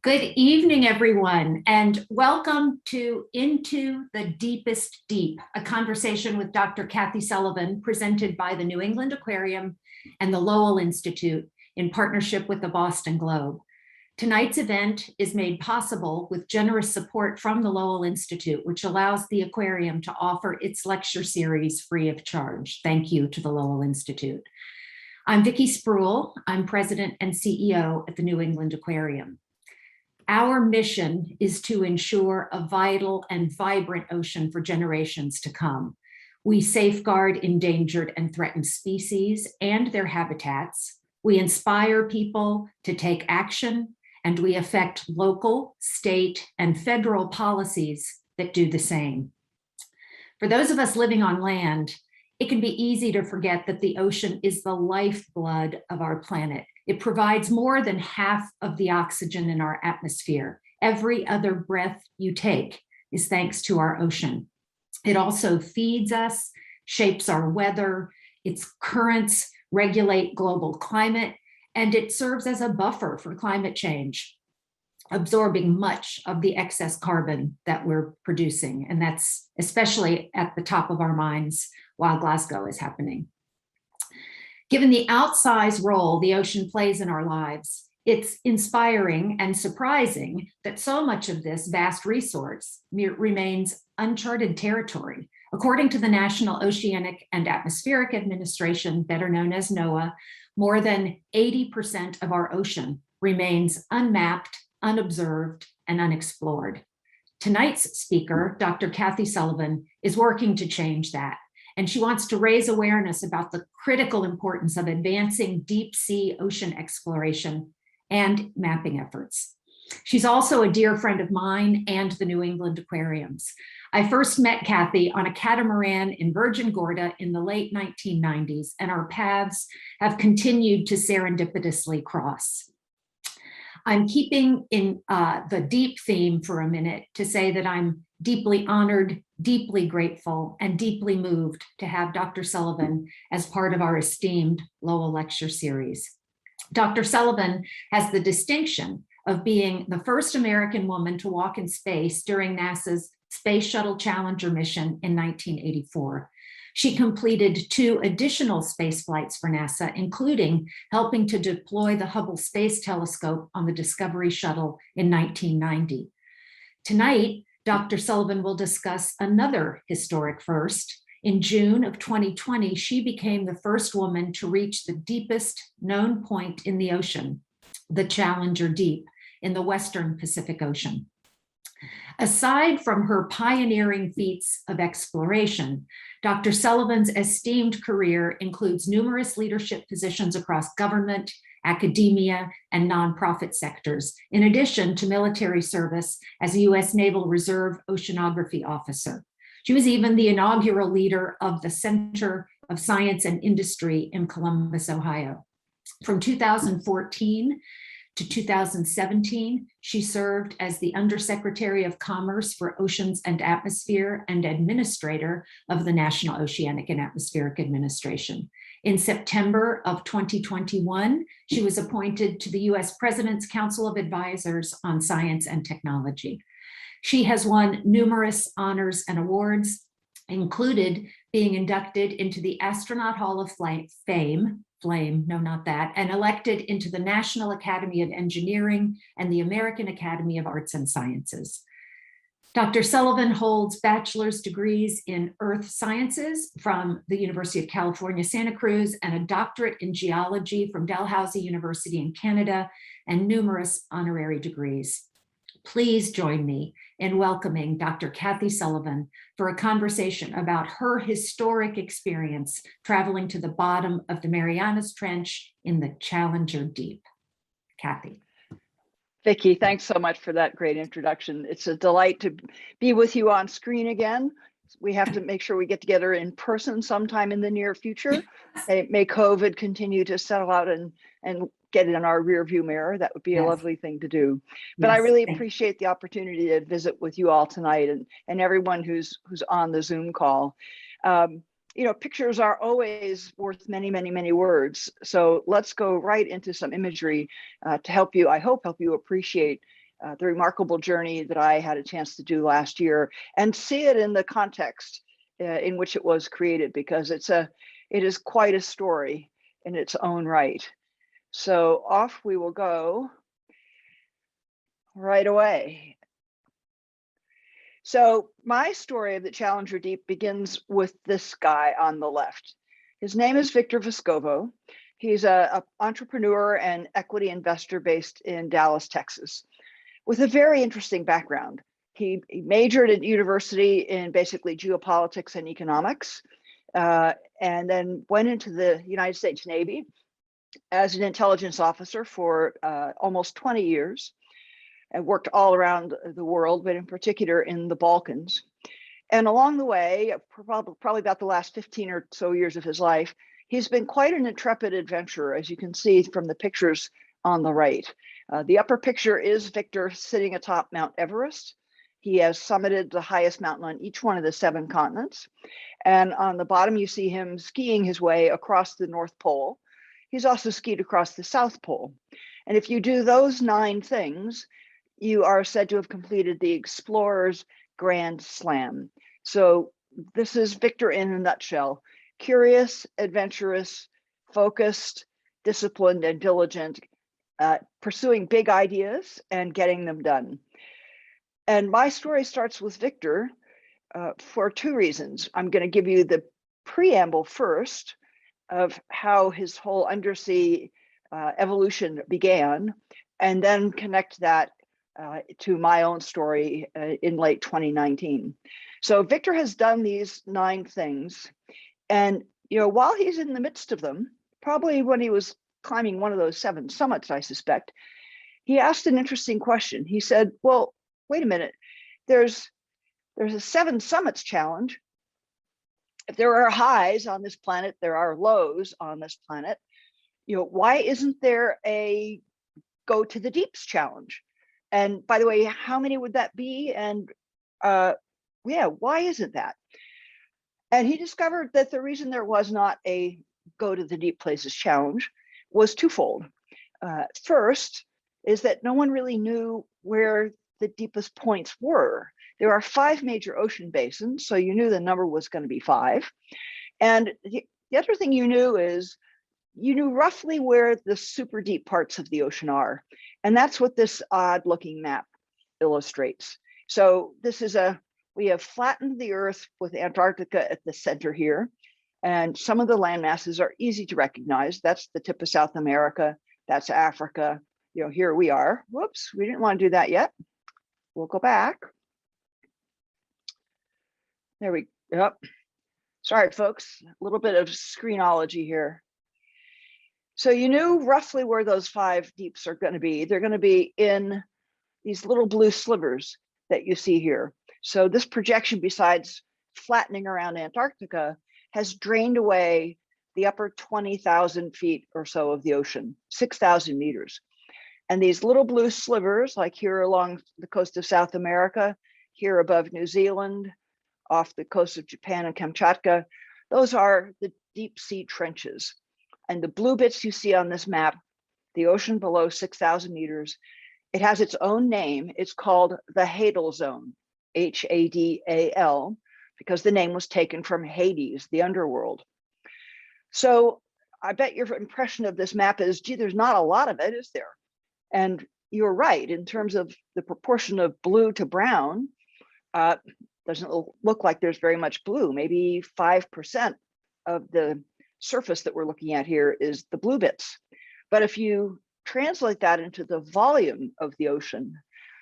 Good evening, everyone, and welcome to Into the Deepest Deep, a conversation with Dr. Kathy Sullivan, presented by the New England Aquarium and the Lowell Institute in partnership with the Boston Globe. Tonight's event is made possible with generous support from the Lowell Institute, which allows the aquarium to offer its lecture series free of charge. Thank you to the Lowell Institute. I'm Vicki Sproul. I'm president and CEO at the New England Aquarium. Our mission is to ensure a vital and vibrant ocean for generations to come. We safeguard endangered and threatened species and their habitats. We inspire people to take action, and we affect local, state, and federal policies that do the same. For those of us living on land, it can be easy to forget that the ocean is the lifeblood of our planet. It provides more than half of the oxygen in our atmosphere. Every other breath you take is thanks to our ocean. It also feeds us, shapes our weather, its currents regulate global climate, and it serves as a buffer for climate change, absorbing much of the excess carbon that we're producing. And that's especially at the top of our minds while Glasgow is happening. Given the outsized role the ocean plays in our lives, it's inspiring and surprising that so much of this vast resource remains uncharted territory. According to the National Oceanic and Atmospheric Administration, better known as NOAA, more than 80% of our ocean remains unmapped, unobserved, and unexplored. Tonight's speaker, Dr. Kathy Sullivan, is working to change that. And she wants to raise awareness about the critical importance of advancing deep sea ocean exploration and mapping efforts. She's also a dear friend of mine and the New England Aquariums. I first met Kathy on a catamaran in Virgin Gorda in the late 1990s, and our paths have continued to serendipitously cross. I'm keeping in the deep theme for a minute to say that I'm deeply honored, deeply grateful, and deeply moved to have Dr. Sullivan as part of our esteemed Lowell Lecture Series. Dr. Sullivan has the distinction of being the first American woman to walk in space during NASA's Space Shuttle Challenger mission in 1984. She completed 2 additional space flights for NASA, including helping to deploy the Hubble Space Telescope on the Discovery Shuttle in 1990. Tonight, Dr. Sullivan will discuss another historic first. In June of 2020, she became the first woman to reach the deepest known point in the ocean, the Challenger Deep in the Western Pacific Ocean. Aside from her pioneering feats of exploration, Dr. Sullivan's esteemed career includes numerous leadership positions across government, academia, and nonprofit sectors, in addition to military service as a U.S. Naval Reserve Oceanography Officer. She was even the inaugural leader of the Center of Science and Industry in Columbus, Ohio. From 2014 to 2017, she served as the Undersecretary of Commerce for Oceans and Atmosphere and Administrator of the National Oceanic and Atmospheric Administration. In September of 2021, she was appointed to the U.S. President's Council of Advisors on Science and Technology. She has won numerous honors and awards, included being inducted into the Astronaut Hall of Fame, and elected into the National Academy of Engineering and the American Academy of Arts and Sciences. Dr. Sullivan holds bachelor's degrees in earth sciences from the University of California, Santa Cruz, and a doctorate in geology from Dalhousie University in Canada, and numerous honorary degrees. Please join me in welcoming Dr. Kathy Sullivan for a conversation about her historic experience traveling to the bottom of the Marianas Trench in the Challenger Deep. Kathy. Vicki, thanks so much for that great introduction. It's a delight to be with you on screen again. We have to make sure we get together in person sometime in the near future. May COVID continue to settle out and get in our rear view mirror. That would be a lovely thing to do. But I really appreciate the opportunity to visit with you all tonight and everyone who's on the Zoom call. You know, pictures are always worth many, many, many words. So let's go right into some imagery to help you, I hope, help you appreciate the remarkable journey that I had a chance to do last year, and see it in the context in which it was created, because it is quite a story in its own right. So off we will go right away. So my story of the Challenger Deep begins with this guy on the left. His name is Victor Viscovo. He's an entrepreneur and equity investor based in Dallas, Texas, with a very interesting background. He majored at university in basically geopolitics and economics, and then went into the United States Navy as an intelligence officer for almost 20 years, and worked all around the world, but in particular in the Balkans. And along the way, probably about the last 15 or so years of his life, he's been quite an intrepid adventurer, as you can see from the pictures on the right. The upper picture is Victor sitting atop Mount Everest. He has summited the highest mountain on each one of the 7 continents. And on the bottom, you see him skiing his way across the North Pole. He's also skied across the South Pole. And if you do those 9 things, you are said to have completed the Explorer's Grand Slam. So this is Victor in a nutshell: curious, adventurous, focused, disciplined, and diligent, pursuing big ideas and getting them done. And my story starts with Victor for 2 reasons. I'm going to give you the preamble first of how his whole undersea evolution began, and then connect that to my own story in late 2019. So Victor has done these 9 things, and while he's in the midst of them, probably when he was climbing one of those 7 summits, I suspect, he asked an interesting question. He said, well, wait a minute, there's a 7 summits challenge. If there are highs on this planet, there are lows on this planet. Why isn't there a go to the deeps challenge? And by the way, how many would that be? And why isn't that? And he discovered that the reason there was not a go to the deep places challenge was twofold. First is that no one really knew where the deepest points were. There are 5 major ocean basins, so you knew the number was going to be 5. And the other thing you knew is you knew roughly where the super deep parts of the ocean are. And that's what this odd looking map illustrates. So we have flattened the Earth with Antarctica at the center here. And some of the land masses are easy to recognize. That's the tip of South America. That's Africa. Here we are. Whoops, we didn't want to do that yet. We'll go back. There we go. Sorry, folks, a little bit of screenology here. So you knew roughly where those 5 deeps are going to be. They're going to be in these little blue slivers that you see here. So this projection, besides flattening around Antarctica, has drained away the upper 20,000 feet or so of the ocean, 6,000 meters. And these little blue slivers, like here along the coast of South America, here above New Zealand, off the coast of Japan and Kamchatka, those are the deep sea trenches. And the blue bits you see on this map, the ocean below 6,000 meters, it has its own name. It's called the Hadel Zone, Hadal, because the name was taken from Hades, the underworld. So I bet your impression of this map is, gee, there's not a lot of it, is there? And you're right, in terms of the proportion of blue to brown, doesn't look like there's very much blue. Maybe 5% of the surface that we're looking at here is the blue bits. But if you translate that into the volume of the ocean,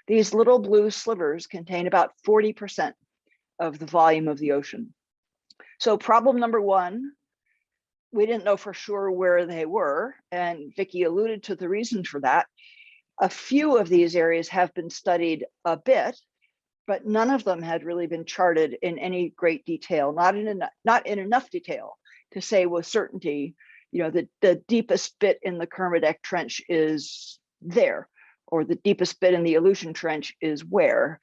these little blue slivers contain about 40% of the volume of the ocean. So problem number 1, we didn't know for sure where they were, and Vicki alluded to the reason for that. A few of these areas have been studied a bit, but none of them had really been charted in any great detail, not in enough detail to say with certainty, the deepest bit in the Kermadec Trench is there, or the deepest bit in the Aleutian Trench is where,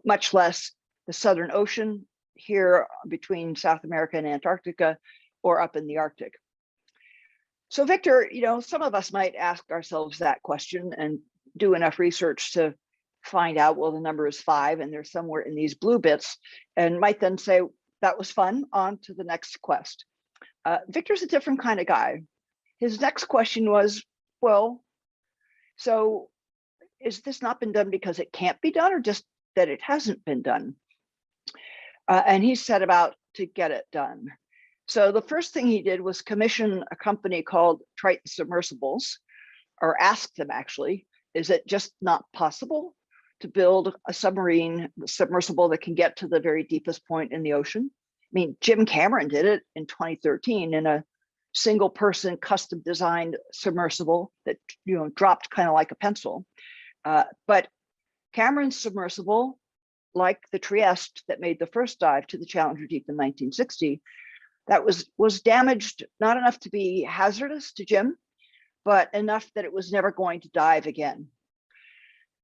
much less the Southern Ocean here between South America and Antarctica, or up in the Arctic. So Victor, some of us might ask ourselves that question and do enough research to find out, well, the number is 5 and they're somewhere in these blue bits, and might then say, that was fun, on to the next quest. Victor's a different kind of guy. His next question was, well, so is this not been done because it can't be done, or just that it hasn't been done? And he set about to get it done. So the first thing he did was commission a company called Triton Submersibles, or ask them actually, is it just not possible to build a submersible that can get to the very deepest point in the ocean? I mean, Jim Cameron did it in 2013 in a single person custom designed submersible that, you know, dropped kind of like a pencil. But Cameron's submersible, like the Trieste that made the first dive to the Challenger Deep in 1960, that was damaged, not enough to be hazardous to Jim, but enough that it was never going to dive again.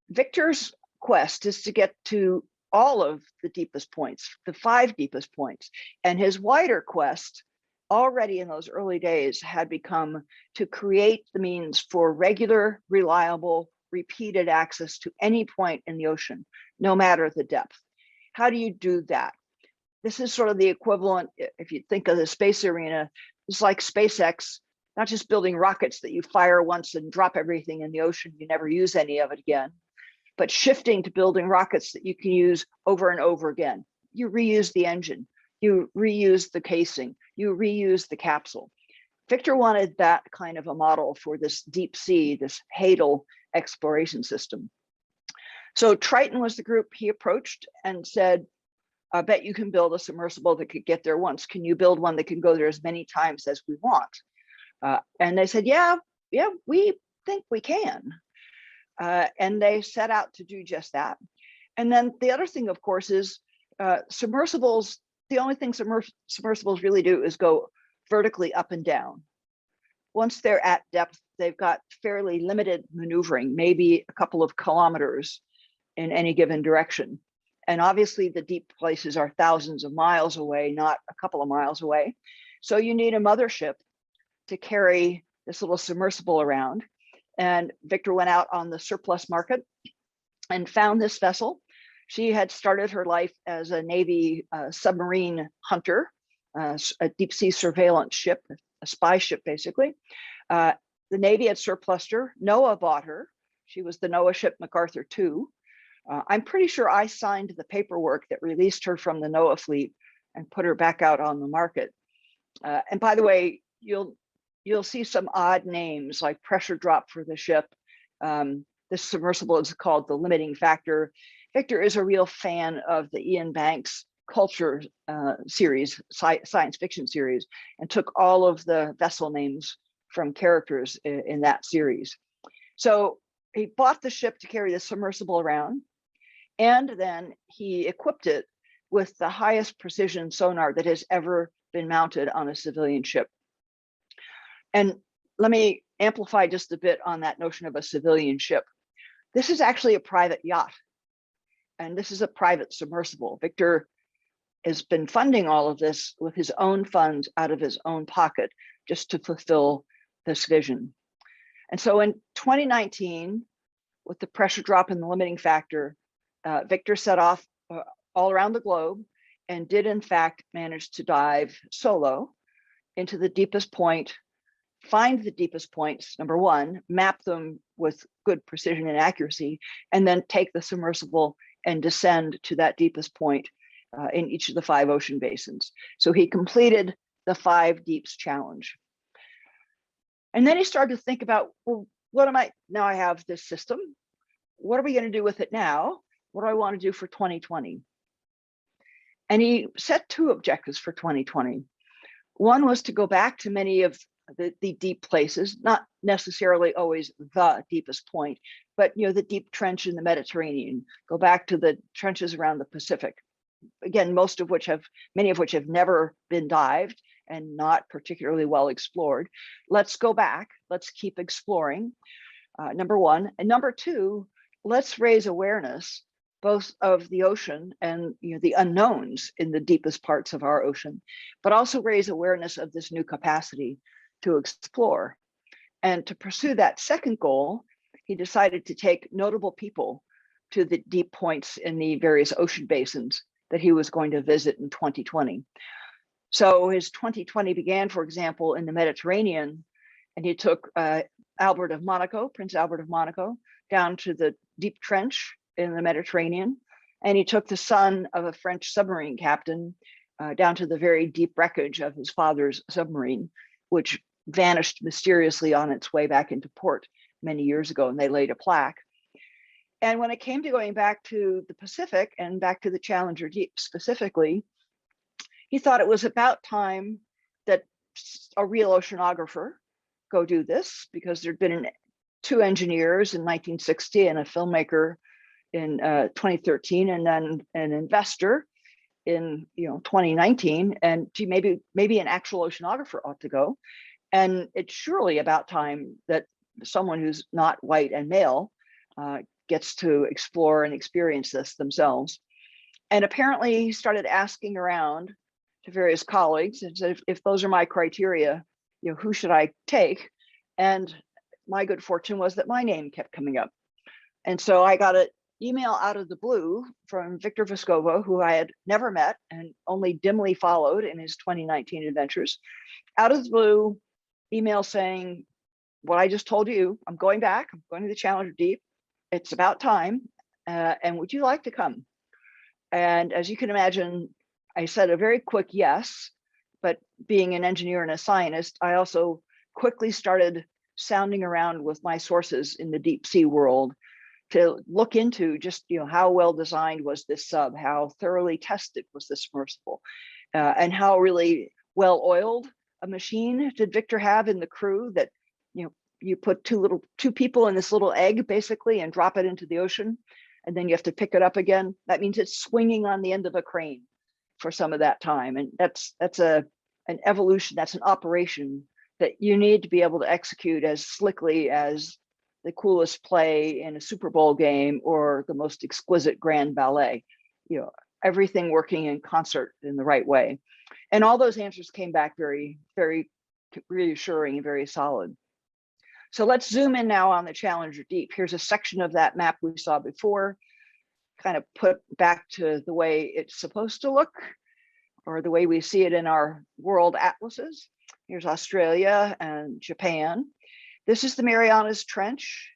Victor's quest is to get to all of the deepest points, the 5 deepest points. And his wider quest, already in those early days, had become to create the means for regular, reliable, repeated access to any point in the ocean, no matter the depth. How do you do that? This is sort of the equivalent, if you think of the space arena, it's like SpaceX, not just building rockets that you fire once and drop everything in the ocean, you never use any of it again, but shifting to building rockets that you can use over and over again. You reuse the engine, you reuse the casing, you reuse the capsule. Victor wanted that kind of a model for this deep sea, this Hadel exploration system. So Triton was the group he approached and said, I bet you can build a submersible that could get there once. Can you build one that can go there as many times as we want? And they said, yeah, we think we can. And they set out to do just that. And then the other thing, of course, is submersibles, the only thing submersibles really do is go vertically up and down. Once they're at depth, they've got fairly limited maneuvering, maybe a couple of kilometers in any given direction. And obviously the deep places are thousands of miles away, not a couple of miles away. So you need a mothership to carry this little submersible around. And Victor went out on the surplus market and found this vessel. She had started her life as a Navy submarine hunter, a deep sea surveillance ship, a spy ship, basically. The Navy had surplused her. NOAA bought her. She was the NOAA ship MacArthur II. I'm pretty sure I signed the paperwork that released her from the NOAA fleet and put her back out on the market. And by the way, you'll see some odd names like pressure drop for the ship. This submersible is called the Limiting Factor. Victor is a real fan of the Ian Banks culture series, science fiction series, and took all of the vessel names from characters in that series. So he bought the ship to carry the submersible around, and then he equipped it with the highest precision sonar that has ever been mounted on a civilian ship. And let me amplify just a bit on that notion of a civilian ship. This is actually a private yacht, and this is a private submersible. Victor has been funding all of this with his own funds out of his own pocket just to fulfill this vision. And so in 2019, with the pressure drop in the Limiting Factor, Victor set off all around the globe and did in fact manage to dive solo into the deepest point, find the deepest points, number one, map them with good precision and accuracy, and then take the submersible and descend to that deepest point in each of the 5 ocean basins. So he completed the 5 Deeps challenge. And then he started to think about, well, now I have this system. What are we going to do with it now? What do I want to do for 2020? And he set 2 objectives for 2020. One was to go back to many of the deep places, not necessarily always the deepest point, but the deep trench in the Mediterranean, go back to the trenches around the Pacific. Again, many of which have never been dived and not particularly well explored. Let's go back, let's keep exploring, number one. And number 2, let's raise awareness both of the ocean and the unknowns in the deepest parts of our ocean, but also raise awareness of this new capacity to explore. And to pursue that second goal, he decided to take notable people to the deep points in the various ocean basins that he was going to visit in 2020. So his 2020 began, for example, in the Mediterranean, and he took Prince Albert of Monaco, down to the deep trench in the Mediterranean, and he took the son of a French submarine captain down to the very deep wreckage of his father's submarine, which vanished mysteriously on its way back into port many years ago, and they laid a plaque. And when it came to going back to the Pacific and back to the Challenger Deep specifically, he thought it was about time that a real oceanographer go do this, because there'd been two engineers in 1960 and a filmmaker in 2013, and then an investor in 2019. And gee, maybe an actual oceanographer ought to go. And it's surely about time that someone who's not white and male gets to explore and experience this themselves. And apparently he started asking around to various colleagues and said, if those are my criteria, who should I take? And my good fortune was that my name kept coming up. And so I got an email out of the blue from Victor Viscovo, who I had never met and only dimly followed in his 2019 adventures. Out of the blue, email saying, what I just told you, I'm going back, I'm going to the Challenger Deep. It's about time. And would you like to come? And as you can imagine, I said a very quick yes, but being an engineer and a scientist, I also quickly started sounding around with my sources in the deep sea world to look into just, how well designed was this sub, how thoroughly tested was this submersible, and how really well oiled a machine did Victor have in the crew that, you put two people in this little egg basically and drop it into the ocean, and then you have to pick it up again. That means it's swinging on the end of a crane for some of that time. And that's an evolution, that's an operation that you need to be able to execute as slickly as the coolest play in a Super Bowl game or the most exquisite grand ballet. Everything working in concert in the right way. And all those answers came back very, very reassuring and very solid. So let's zoom in now on the Challenger Deep. Here's a section of that map we saw before, kind of put back to the way it's supposed to look, or the way we see it in our world atlases. Here's Australia and Japan. This is the Marianas Trench.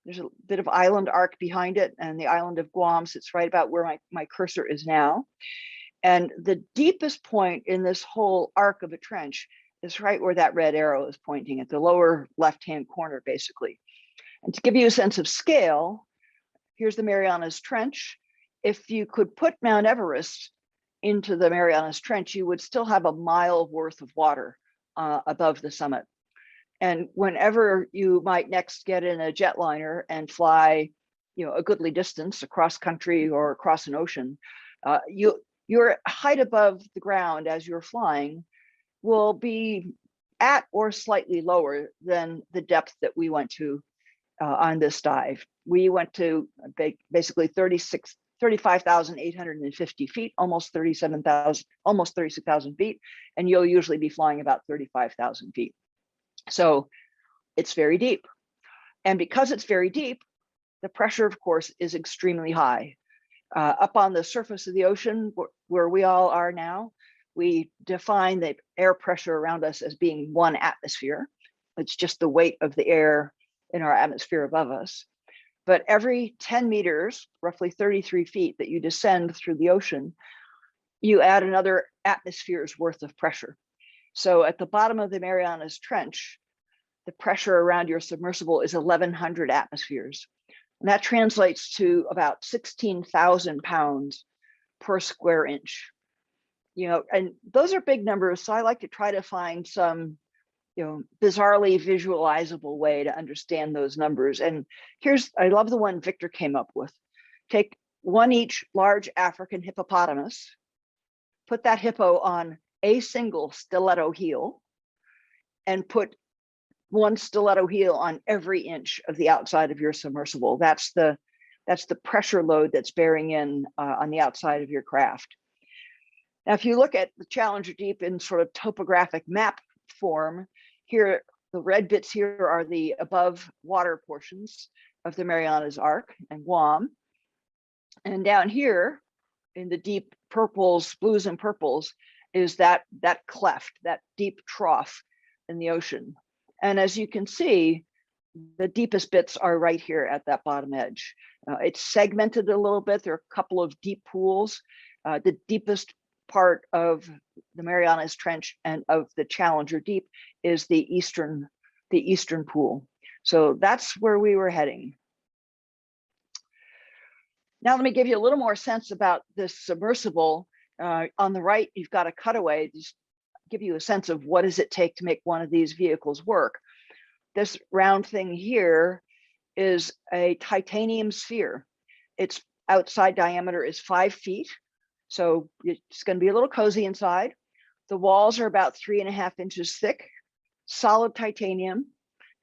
There's a bit of island arc behind it, and the island of Guam sits right about where my cursor is now. And the deepest point in this whole arc of a trench is right where that red arrow is pointing, at the lower left-hand corner, basically. And to give you a sense of scale, here's the Marianas Trench. If you could put Mount Everest into the Marianas Trench, you would still have a mile worth of water above the summit. And whenever you might next get in a jetliner and fly, a goodly distance across country or across an ocean, your height above the ground as you're flying will be at or slightly lower than the depth that we went to on this dive. We went to basically 35,850 feet, almost 36,000 feet, and you'll usually be flying about 35,000 feet. So it's very deep. And because it's very deep, the pressure, of course, is extremely high. Up on the surface of the ocean, where we all are now, we define the air pressure around us as being 1 atmosphere. It's just the weight of the air in our atmosphere above us. But every 10 meters, roughly 33 feet, that you descend through the ocean, you add another atmosphere's worth of pressure. So at the bottom of the Marianas Trench, the pressure around your submersible is 1,100 atmospheres. And that translates to about 16,000 pounds per square inch. And those are big numbers. So I like to try to find some, bizarrely visualizable way to understand those numbers. And I love the one Victor came up with. Take one each large African hippopotamus, put that hippo on a single stiletto heel, and put one stiletto heel on every inch of the outside of your submersible. That's the pressure load that's bearing in on the outside of your craft. Now, if you look at the Challenger Deep in sort of topographic map form, here, the red bits here are the above water portions of the Marianas Arc and Guam. And down here in the deep purples, blues and purples, is that cleft, that deep trough in the ocean. And as you can see, the deepest bits are right here at that bottom edge. It's segmented a little bit. There are a couple of deep pools. The deepest part of the Marianas Trench and of the Challenger Deep is the eastern pool. So that's where we were heading. Now let me give you a little more sense about this submersible. On the right, you've got a cutaway, just give you a sense of what does it take to make one of these vehicles work. This round thing here is a titanium sphere. Its outside diameter is 5 feet. So it's going to be a little cozy inside. The walls are about 3.5 inches thick, solid titanium.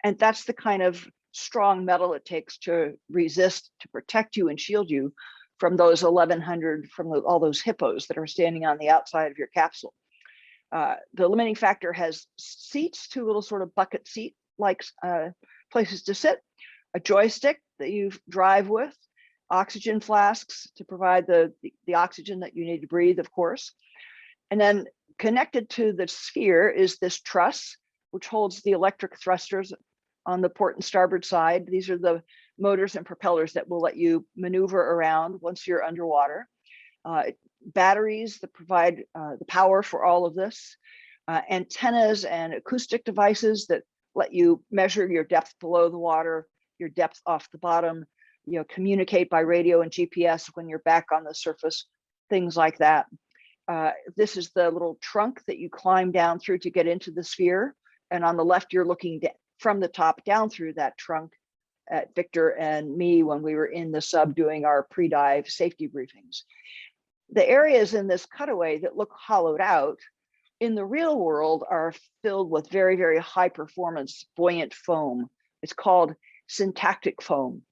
And that's the kind of strong metal it takes to resist, to protect you and shield you from those 1,100, from all those hippos that are standing on the outside of your capsule. The limiting factor has seats, 2 little sort of bucket seat like places to sit, a joystick that you drive with, oxygen flasks to provide the oxygen that you need to breathe, of course. And then connected to the sphere is this truss, which holds the electric thrusters on the port and starboard side. These are the motors and propellers that will let you maneuver around once you're underwater. Batteries that provide the power for all of this. Antennas and acoustic devices that let you measure your depth below the water, your depth off the bottom, communicate by radio and GPS when you're back on the surface, things like that. This is the little trunk that you climb down through to get into the sphere. And on the left, you're looking from the top down through that trunk at Victor and me when we were in the sub doing our pre-dive safety briefings. The areas in this cutaway that look hollowed out in the real world are filled with very, very high performance buoyant foam. It's called syntactic foam.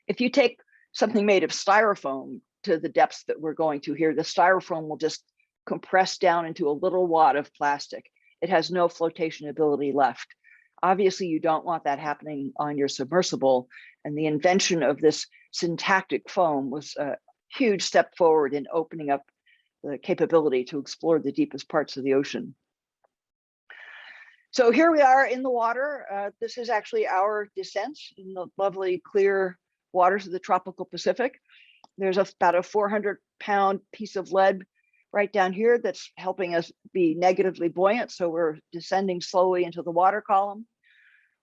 If you take something made of styrofoam to the depths that we're going to here, the styrofoam will just compress down into a little wad of plastic. It has no flotation ability left. Obviously, you don't want that happening on your submersible. And the invention of this syntactic foam was a huge step forward in opening up the capability to explore the deepest parts of the ocean. So here we are in the water. This is actually our descent in the lovely clear waters of the tropical Pacific. There's about a 400-pound piece of lead right down here that's helping us be negatively buoyant. So we're descending slowly into the water column.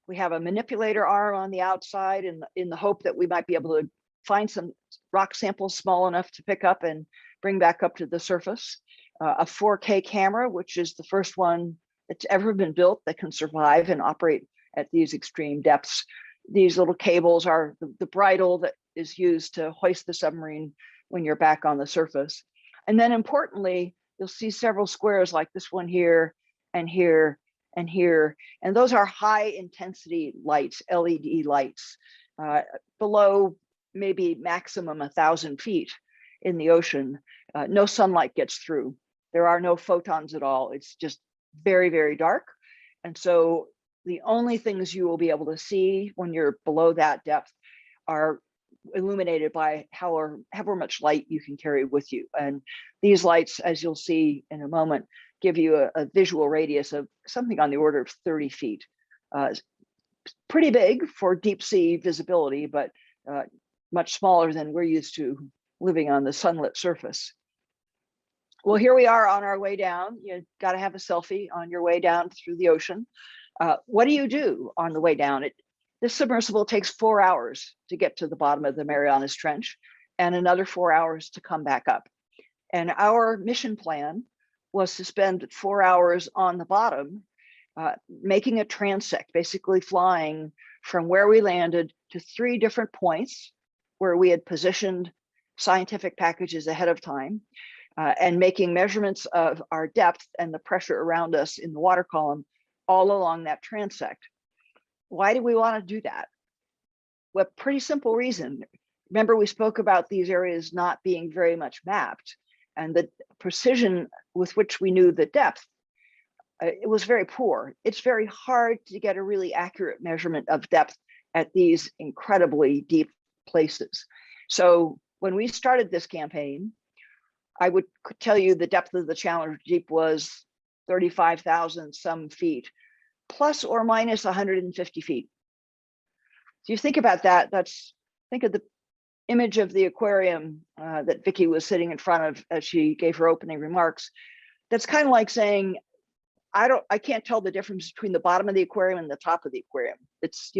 We have a manipulator arm on the outside in the hope that we might be able to find some rock samples small enough to pick up and bring back up to the surface. A 4K camera, which is the first one that's ever been built that can survive and operate at these extreme depths. These little cables are the bridle that is used to hoist the submarine when you're back on the surface. And then importantly, you'll see several squares like this one here and here and here. And those are high intensity lights, LED lights, below maybe maximum 1,000 feet in the ocean. No sunlight gets through. There are no photons at all. It's just very, very dark. And so the only things you will be able to see when you're below that depth are illuminated by however much light you can carry with you. And these lights, as you'll see in a moment, give you a visual radius of something on the order of 30 feet. Pretty big for deep sea visibility, but much smaller than we're used to living on the sunlit surface. Well, here we are on our way down. You got to have a selfie on your way down through the ocean. What do you do on the way down? This submersible takes 4 hours to get to the bottom of the Marianas Trench and another 4 hours to come back up. And our mission plan was to spend 4 hours on the bottom, making a transect, basically flying from where we landed to 3 different points where we had positioned scientific packages ahead of time, and making measurements of our depth and the pressure around us in the water column all along that transect. Why do we want to do that? Well, pretty simple reason. Remember, we spoke about these areas not being very much mapped, and the precision with which we knew the depth, it was very poor. It's very hard to get a really accurate measurement of depth at these incredibly deep places. So when we started this campaign, I would tell you the depth of the Challenger Deep was 35,000 some feet, plus or minus 150 feet. So you think about that, think of the image of the aquarium that Vicki was sitting in front of as she gave her opening remarks. That's kind of like saying, I can't tell the difference between the bottom of the aquarium and the top of the aquarium. It's,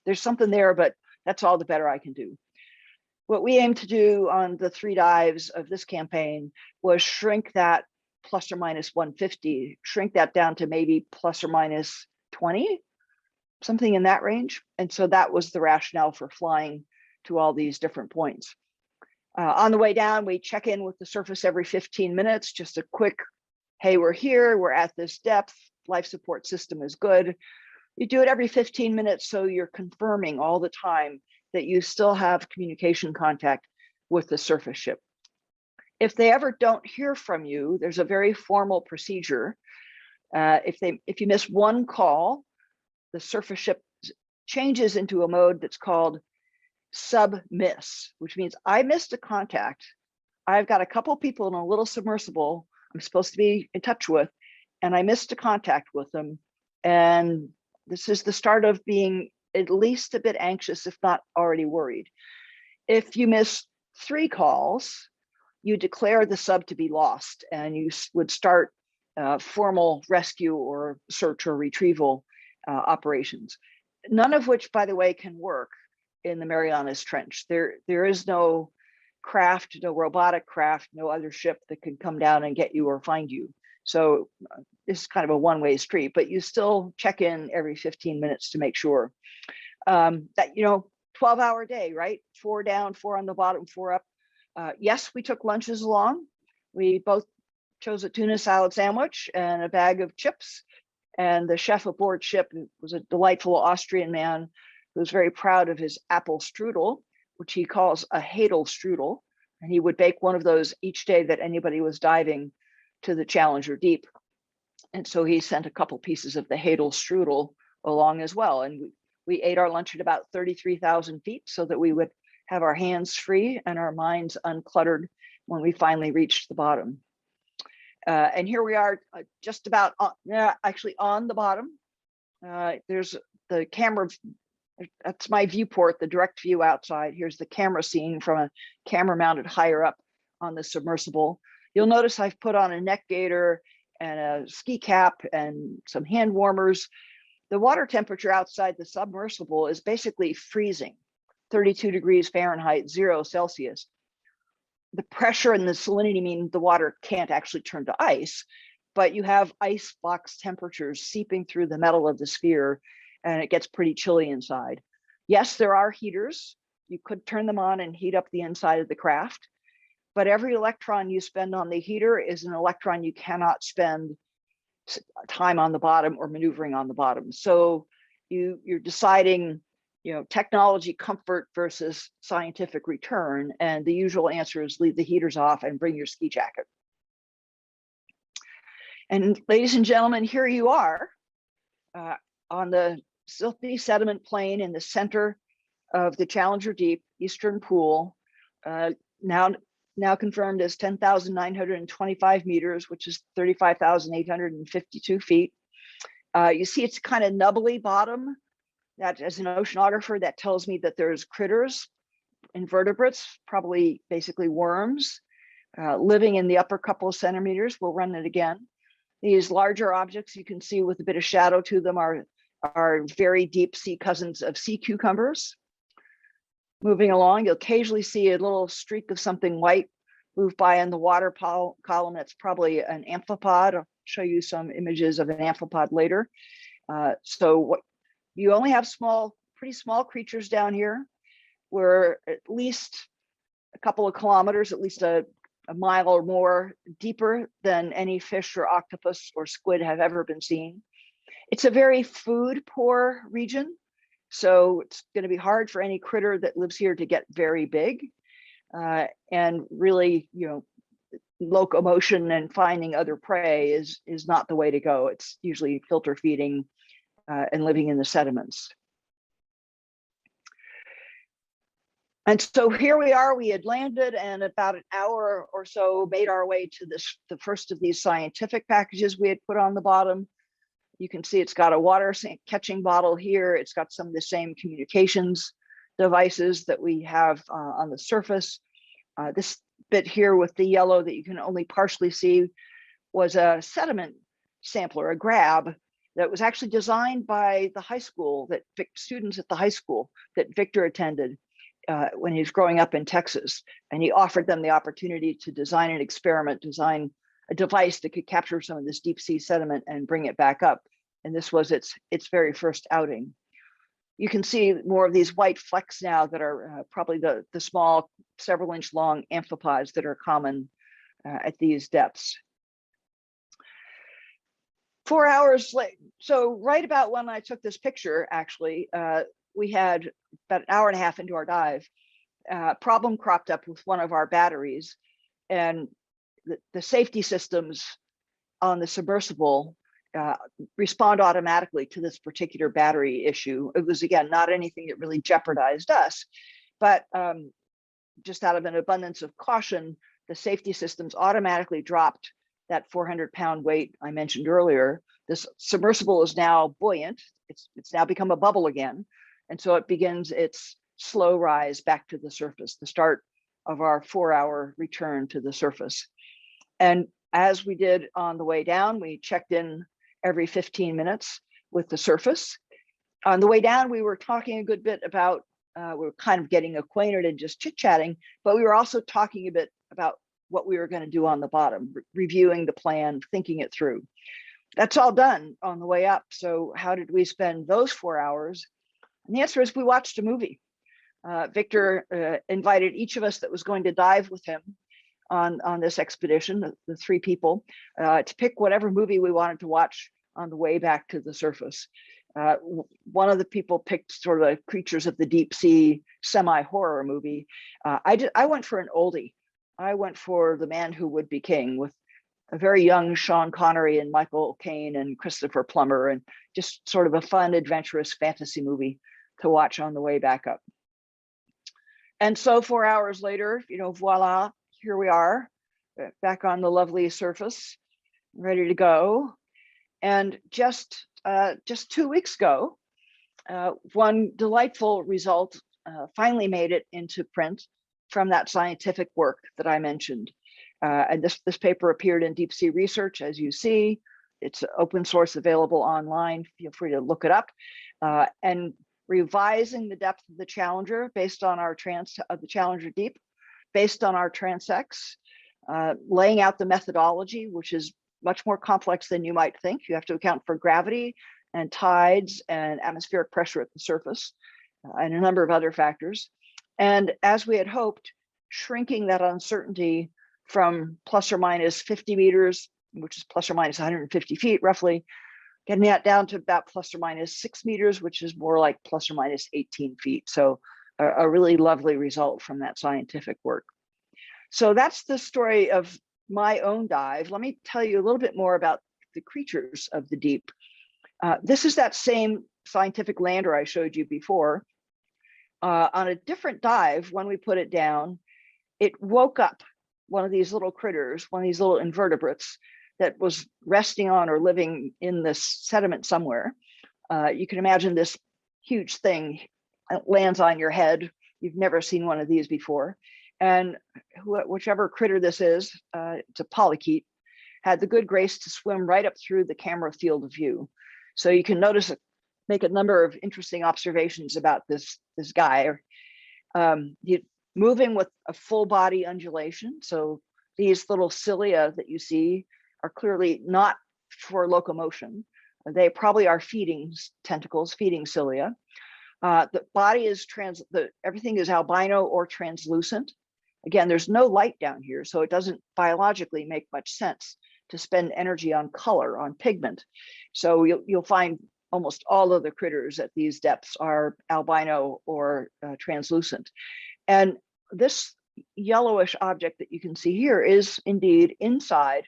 there's something there, but that's all the better I can do. What we aim to do on the 3 dives of this campaign was shrink that plus or minus 150, shrink that down to maybe plus or minus 20, something in that range. And so that was the rationale for flying to all these different points. On the way down, we check in with the surface every 15 minutes, just a quick, hey, we're here, we're at this depth, life support system is good. You do it every 15 minutes, so you're confirming all the time that you still have communication contact with the surface ship. If they ever don't hear from you, there's a very formal procedure. If you miss one call, the surface ship changes into a mode that's called sub-miss, which means I missed a contact. I've got a couple people in a little submersible I'm supposed to be in touch with, and I missed a contact with them. And this is the start of being at least a bit anxious, if not already worried. If you miss 3 calls, you declare the sub to be lost, and you would start formal rescue or search or retrieval operations. None of which, by the way, can work in the Marianas Trench. There is no craft, no robotic craft, no other ship that can come down and get you or find you. So this is kind of a one-way street, but you still check in every 15 minutes to make sure that, 12-hour day, right? 4 down, 4 on the bottom, 4 up. Yes, we took lunches along. We both chose a tuna salad sandwich and a bag of chips. And the chef aboard ship was a delightful Austrian man who was very proud of his apple strudel, which he calls a Hadel strudel. And he would bake one of those each day that anybody was diving to the Challenger Deep. And so he sent a couple pieces of the Hadel strudel along as well. And we ate our lunch at about 33,000 feet so that we would have our hands free and our minds uncluttered when we finally reached the bottom. And here we are just about actually on the bottom. There's the camera. That's my viewport, the direct view outside. Here's the camera scene from a camera mounted higher up on the submersible. You'll notice I've put on a neck gaiter and a ski cap and some hand warmers. The water temperature outside the submersible is basically freezing, 32 degrees Fahrenheit, 0 Celsius. The pressure and the salinity mean the water can't actually turn to ice, but you have ice box temperatures seeping through the metal of the sphere, and it gets pretty chilly inside. Yes, there are heaters. You could turn them on and heat up the inside of the craft, but every electron you spend on the heater is an electron you cannot spend time on the bottom or maneuvering on the bottom. So you're deciding, technology comfort versus scientific return. And the usual answer is leave the heaters off and bring your ski jacket. And ladies and gentlemen, here you are on the silty sediment plain in the center of the Challenger Deep Eastern Pool, now confirmed as 10,925 meters, which is 35,852 feet. You see it's kind of nubbly bottom. That, as an oceanographer, that tells me that there's critters, invertebrates, probably basically worms, living in the upper couple of centimeters. We'll run it again. These larger objects you can see with a bit of shadow to them are very deep sea cousins of sea cucumbers. Moving along, you'll occasionally see a little streak of something white move by in the water column. That's probably an amphipod. I'll show you some images of an amphipod later. So you only have pretty small creatures down here. We're at least a couple of kilometers, at least a mile or more deeper than any fish or octopus or squid have ever been seen. It's a very food poor region, so it's going to be hard for any critter that lives here to get very big. And really, locomotion and finding other prey is not the way to go. It's usually filter feeding and living in the sediments. And so here we are, we had landed, and about an hour or so made our way to the first of these scientific packages we had put on the bottom. You can see it's got a water catching bottle here. It's got some of the same communications devices that we have on the surface. This bit here with the yellow that you can only partially see was a sediment sampler, a grab, that was actually designed by the high school, that students at the high school that Victor attended when he was growing up in Texas. And he offered them the opportunity to design an experiment, design a device that could capture some of this deep sea sediment and bring it back up. And this was its very first outing. You can see more of these white flecks now that are probably the small, several inch long amphipods that are common at these depths. 4 hours late, so right about when I took this picture, actually, we had about an hour and a half into our dive, problem cropped up with one of our batteries, and the safety systems on the submersible respond automatically to this particular battery issue. It was, again, not anything that really jeopardized us, but just out of an abundance of caution, the safety systems automatically dropped that 400-pound weight I mentioned earlier. This submersible is now buoyant. It's now become a bubble again. And so it begins its slow rise back to the surface, the start of our 4-hour return to the surface. And as we did on the way down, we checked in every 15 minutes with the surface. On the way down, we were talking a good bit about, we were kind of getting acquainted and just chit-chatting, but we were also talking a bit about what we were going to do on the bottom, reviewing the plan, thinking it through. That's all done on the way up. So how did we spend those 4 hours? And the answer is we watched a movie. Victor invited each of us that was going to dive with him on this expedition, the 3 people, to pick whatever movie we wanted to watch on the way back to the surface. One of the people picked sort of a Creatures of the Deep Sea semi-horror movie. I went for an oldie. I went for The Man Who Would Be King, with a very young Sean Connery and Michael Caine and Christopher Plummer, and just sort of a fun, adventurous fantasy movie to watch on the way back up. And so 4 hours later, voila, here we are, back on the lovely surface, ready to go. And just 2 weeks ago, one delightful result finally made it into print from that scientific work that I mentioned. And this paper appeared in Deep Sea Research, as you see. It's open source, available online. Feel free to look it up. And revising the depth of the Challenger based on our the Challenger Deep, based on our transects, laying out the methodology, which is much more complex than you might think. You have to account for gravity and tides and atmospheric pressure at the surface, and a number of other factors. And as we had hoped, shrinking that uncertainty from plus or minus 50 meters, which is plus or minus 150 feet roughly, getting that down to about plus or minus 6 meters, which is more like plus or minus 18 feet. So a really lovely result from that scientific work. So that's the story of my own dive. Let me tell you a little bit more about the creatures of the deep. This is that same scientific lander I showed you before. On a different dive, when we put it down, it woke up one of these little critters, one of these little invertebrates that was resting on or living in this sediment somewhere. You can imagine this huge thing lands on your head. You've never seen one of these before. And whichever critter this is, it's a polychaete, had the good grace to swim right up through the camera field of view. So you can make a number of interesting observations about this guy. Moving with a full body undulation. So these little cilia that you see are clearly not for locomotion. They probably are feeding tentacles, feeding cilia. The body is everything is albino or translucent. Again, there's no light down here, so it doesn't biologically make much sense to spend energy on color, on pigment. So you'll find almost all of the critters at these depths are albino or translucent. And this yellowish object that you can see here is indeed inside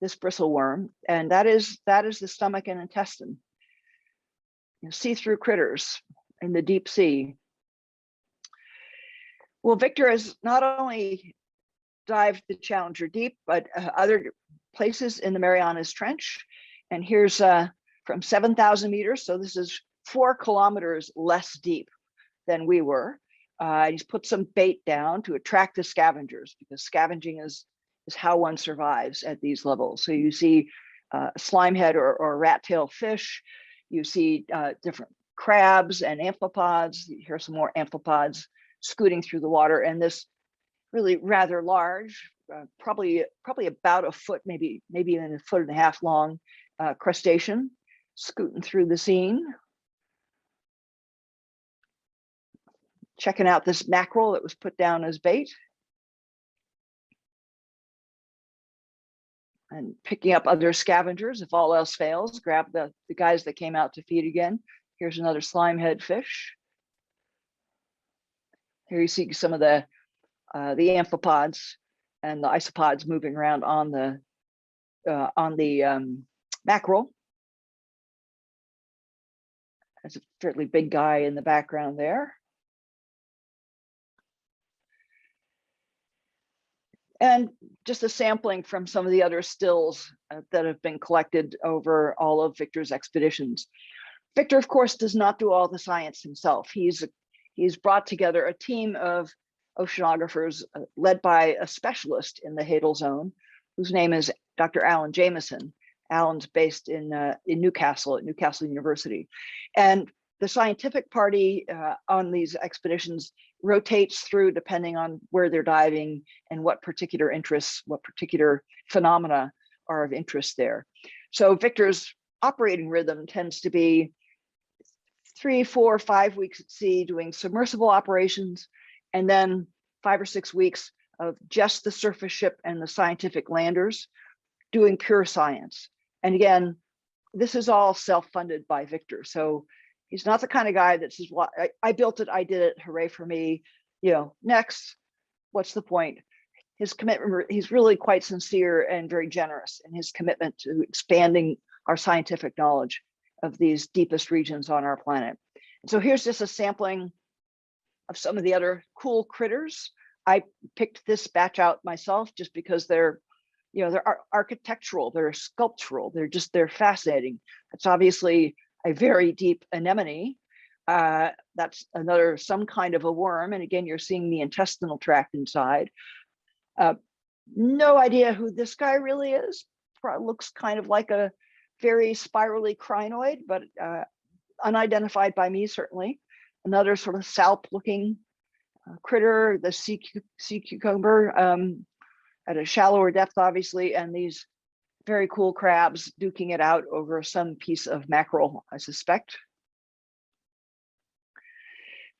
this bristle worm, and that is the stomach and intestine. See-through critters in the deep sea. Well, Victor has not only dived the Challenger deep, but other places in the Marianas Trench. And here's from 7,000 meters. So this is 4 kilometers less deep than we were. He's put some bait down to attract the scavengers, because scavenging is how one survives at these levels. So you see slimehead or rat tail fish. You see different crabs and amphipods. Here's some more amphipods scooting through the water, and this really rather large, probably about a foot, maybe even a foot and a half long crustacean scooting through the scene. Checking out this mackerel that was put down as bait. And picking up other scavengers. If all else fails, grab the guys that came out to feed again. Here's another slimehead fish. Here you see some of the amphipods and the isopods moving around on the mackerel. There's a fairly big guy in the background there. And just a sampling from some of the other stills that have been collected over all of Victor's expeditions. Victor, of course, does not do all the science himself. He's brought together a team of oceanographers led by a specialist in the Hadel Zone, whose name is Dr. Alan Jameson. Alan's based in Newcastle at Newcastle University. And the scientific party on these expeditions rotates through depending on where they're diving and what particular interests, what particular phenomena are of interest there. So Victor's operating rhythm tends to be 3, 4, 5 weeks at sea doing submersible operations, and then 5 or 6 weeks of just the surface ship and the scientific landers doing pure science. And again, this is all self-funded by Victor. So he's not the kind of guy that says, well, I built it, I did it, hooray for me. You know, next, what's the point? His commitment, he's really quite sincere and very generous in his commitment to expanding our scientific knowledge of these deepest regions on our planet. And so here's just a sampling of some of the other cool critters. I picked this batch out myself just because they're architectural, they're sculptural, they're fascinating. It's obviously a very deep anemone. That's some kind of a worm. And again, you're seeing the intestinal tract inside. No idea who this guy really is. Looks kind of like a very spirally crinoid, but unidentified by me, certainly. Another sort of salp looking critter, the sea cucumber at a shallower depth, obviously, and these very cool crabs duking it out over some piece of mackerel, I suspect.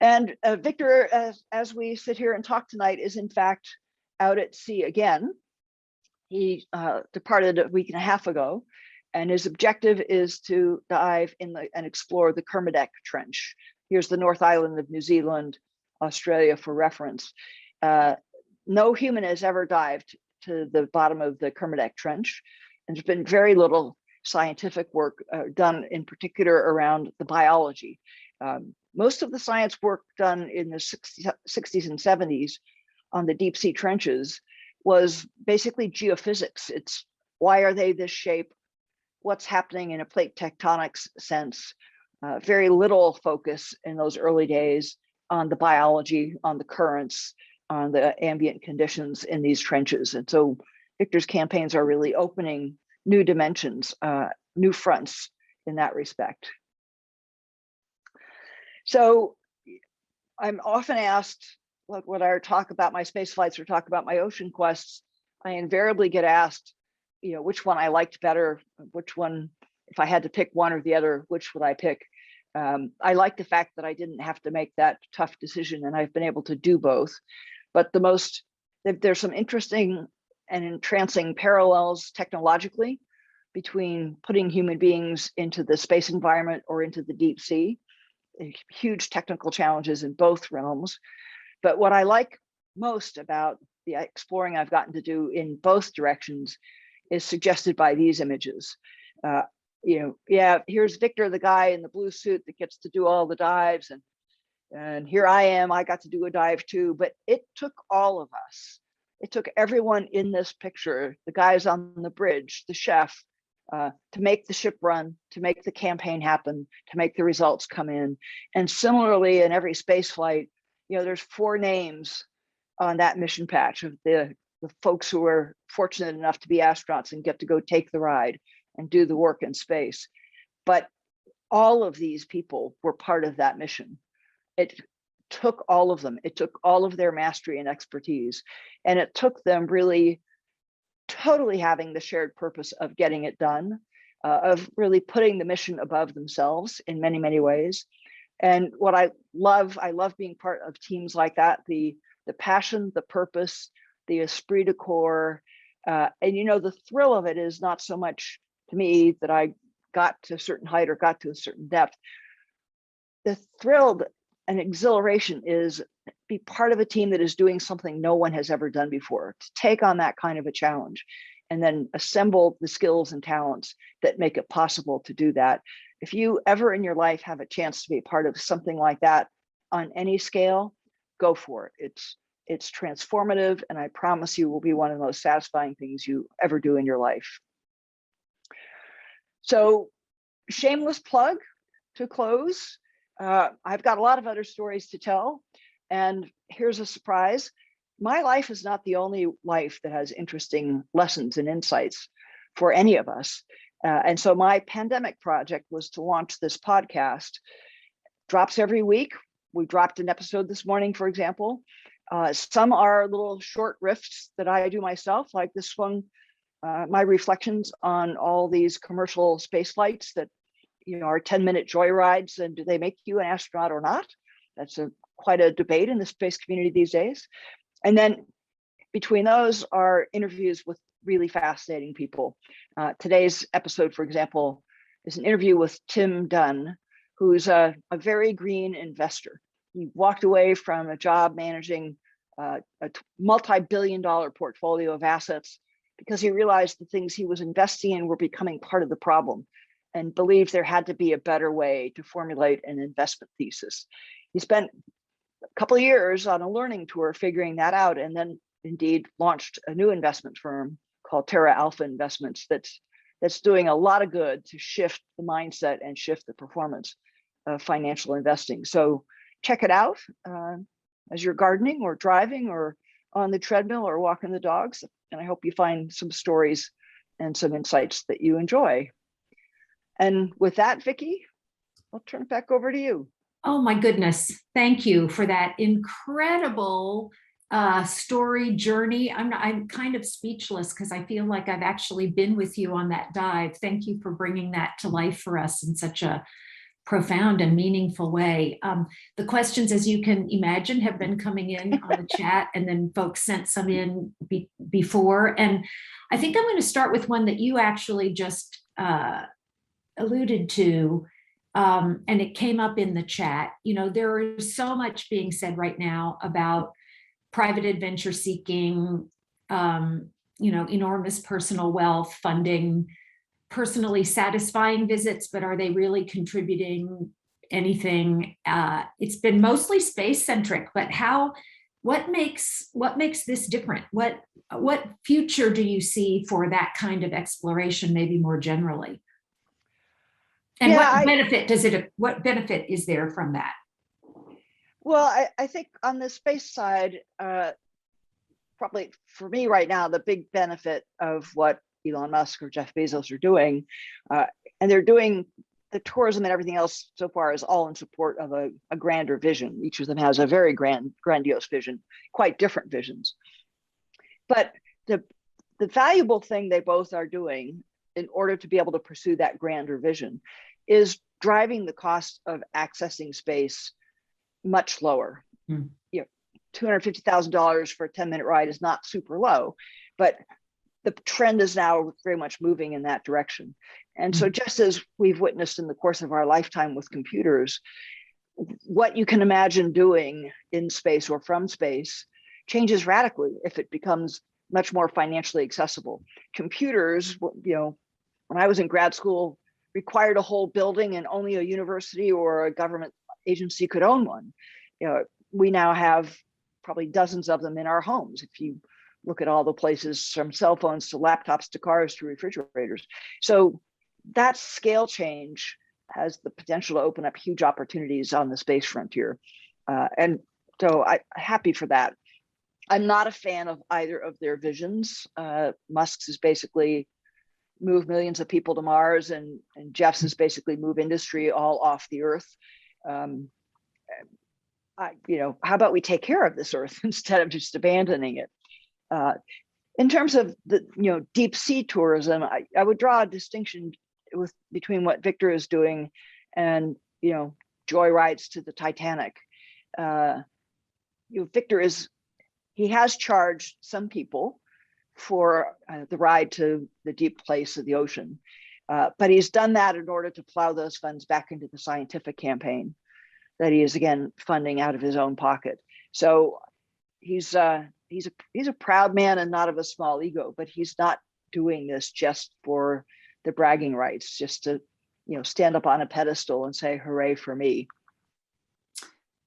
And Victor, as we sit here and talk tonight, is in fact out at sea again. He departed a week and a half ago, and his objective is to dive in and explore the Kermadec Trench. Here's the North Island of New Zealand, Australia for reference. No human has ever dived to the bottom of the Kermadec Trench. And there's been very little scientific work done in particular around the biology. Most of the science work done in the 60s and 70s on the deep sea trenches was basically geophysics. It's why are they this shape? What's happening in a plate tectonics sense? Very little focus in those early days on the biology, on the currents, on the ambient conditions in these trenches. And so Victor's campaigns are really opening new dimensions, new fronts in that respect. So I'm often asked, like when I talk about my space flights or talk about my ocean quests, I invariably get asked, which one I liked better, which one, if I had to pick one or the other, which would I pick? I like the fact that I didn't have to make that tough decision, and I've been able to do both. But there's some interesting and entrancing parallels technologically between putting human beings into the space environment or into the deep sea. Huge technical challenges in both realms. But what I like most about the exploring I've gotten to do in both directions is suggested by these images. Here's Victor, the guy in the blue suit that gets to do all the dives, and And here I am, I got to do a dive too, but it took all of us. It took everyone in this picture, the guys on the bridge, the chef, to make the ship run, to make the campaign happen, to make the results come in. And similarly, in every space flight, there's 4 names on that mission patch of the folks who are fortunate enough to be astronauts and get to go take the ride and do the work in space. But all of these people were part of that mission. It took all of them. It took all of their mastery and expertise. And it took them really totally having the shared purpose of getting it done, of really putting the mission above themselves in many, many ways. And what I love being part of teams like that, the passion, the purpose, the esprit de corps. And the thrill of it is not so much to me that I got to a certain height or got to a certain depth. The thrill and exhilaration is be part of a team that is doing something no one has ever done before, to take on that kind of a challenge and then assemble the skills and talents that make it possible to do that. If you ever in your life have a chance to be part of something like that on any scale, go for it. It's transformative, and I promise you will be one of the most satisfying things you ever do in your life. So, shameless plug to close. I've got a lot of other stories to tell, and here's a surprise. My life is not the only life that has interesting lessons and insights for any of us. And so my pandemic project was to launch this podcast. Drops every week. We dropped an episode this morning, for example. Some are little short riffs that I do myself, like this one, my reflections on all these commercial space flights that are 10-minute joyrides, and do they make you an astronaut or not? That's quite a debate in the space community these days. And then between those are interviews with really fascinating people. Today's episode, for example, is an interview with Tim Dunn, who's a very green investor. He walked away from a job managing a multi-billion-dollar portfolio of assets because he realized the things he was investing in were becoming part of the problem, and believed there had to be a better way to formulate an investment thesis. He spent a couple of years on a learning tour figuring that out, and then indeed launched a new investment firm called Terra Alpha Investments that's doing a lot of good to shift the mindset and shift the performance of financial investing. So check it out as you're gardening or driving or on the treadmill or walking the dogs. And I hope you find some stories and some insights that you enjoy. And with that, Vicki, I'll turn it back over to you. Oh my goodness. Thank you for that incredible story journey. I'm kind of speechless because I feel like I've actually been with you on that dive. Thank you for bringing that to life for us in such a profound and meaningful way. The questions, as you can imagine, have been coming in on the chat, and then folks sent some in before. And I think I'm going to start with one that you actually just alluded to, and it came up in the chat. There is so much being said right now about private adventure seeking, enormous personal wealth, funding personally satisfying visits, but are they really contributing anything? It's been mostly space centric, but what makes this different? What future do you see for that kind of exploration, maybe more generally? And what benefit is there from that? Well, I think on the space side, probably for me right now, the big benefit of what Elon Musk or Jeff Bezos are doing, and they're doing the tourism and everything else so far is all in support of a grander vision. Each of them has a very grandiose vision, quite different visions. But the valuable thing they both are doing in order to be able to pursue that grander vision is driving the cost of accessing space much lower. $250,000 for a 10-minute ride is not super low, but the trend is now very much moving in that direction. And so just as we've witnessed in the course of our lifetime with computers, what you can imagine doing in space or from space changes radically if it becomes much more financially accessible. Computers, when I was in grad school, required a whole building and only a university or a government agency could own one. we now have probably dozens of them in our homes. If you look at all the places from cell phones to laptops to cars to refrigerators. So that scale change has the potential to open up huge opportunities on the space frontier. And so I'm happy for that. I'm not a fan of either of their visions. Musk's is basically move millions of people to Mars, and Jeff's is basically move industry all off the Earth. How about we take care of this Earth instead of just abandoning it? In terms of the deep sea tourism, I would draw a distinction between what Victor is doing and joy rides to the Titanic. Victor he has charged some people for the ride to the deep place of the ocean, but he's done that in order to plow those funds back into the scientific campaign that he is again funding out of his own pocket. So he's a proud man and not of a small ego, but he's not doing this just for the bragging rights, just to stand up on a pedestal and say hooray for me.